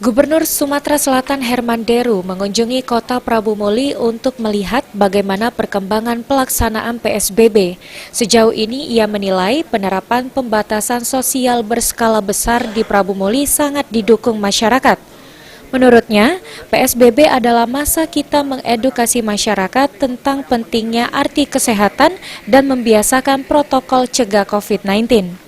Gubernur Sumatera Selatan Herman Deru mengunjungi kota Prabu Muli untuk melihat bagaimana perkembangan pelaksanaan PSBB. Sejauh ini ia menilai penerapan pembatasan sosial berskala besar di Prabu Muli sangat didukung masyarakat. Menurutnya, PSBB adalah masa kita mengedukasi masyarakat tentang pentingnya arti kesehatan dan membiasakan protokol cegah COVID-19.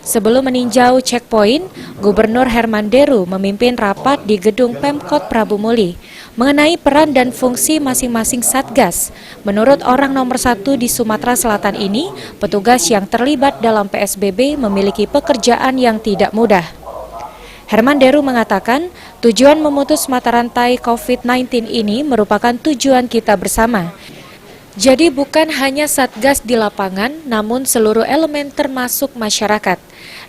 Sebelum meninjau checkpoint, Gubernur Herman Deru memimpin rapat di gedung Pemkot Prabu Muli mengenai peran dan fungsi masing-masing Satgas. Menurut orang nomor 1 di Sumatera Selatan ini, petugas yang terlibat dalam PSBB memiliki pekerjaan yang tidak mudah. Herman Deru mengatakan, tujuan memutus mata rantai COVID-19 ini merupakan tujuan kita bersama. Jadi bukan hanya Satgas di lapangan, namun seluruh elemen termasuk masyarakat.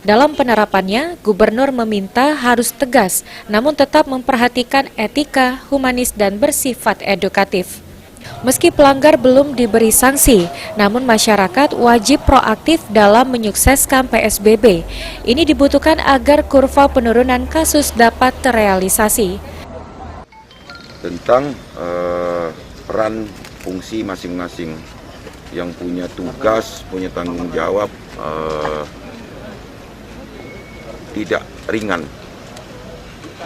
Dalam penerapannya, Gubernur meminta harus tegas, namun tetap memperhatikan etika, humanis, dan bersifat edukatif. Meski pelanggar belum diberi sanksi, namun masyarakat wajib proaktif dalam menyukseskan PSBB. Ini dibutuhkan agar kurva penurunan kasus dapat terrealisasi. Tentang peran fungsi masing-masing yang punya tugas, punya tanggung jawab tidak ringan.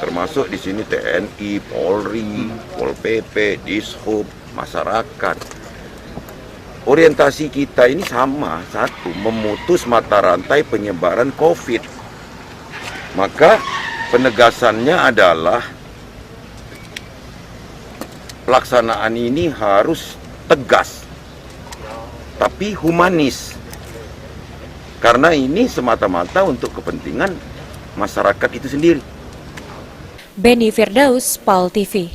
Termasuk di sini TNI, Polri, Pol PP, Dishub, masyarakat. Orientasi kita ini sama, satu, memutus mata rantai penyebaran COVID. Maka penegasannya adalah pelaksanaan ini harus tegas, tapi humanis. Karena ini semata-mata untuk kepentingan masyarakat itu sendiri. Beni Firdaus, PAL TV.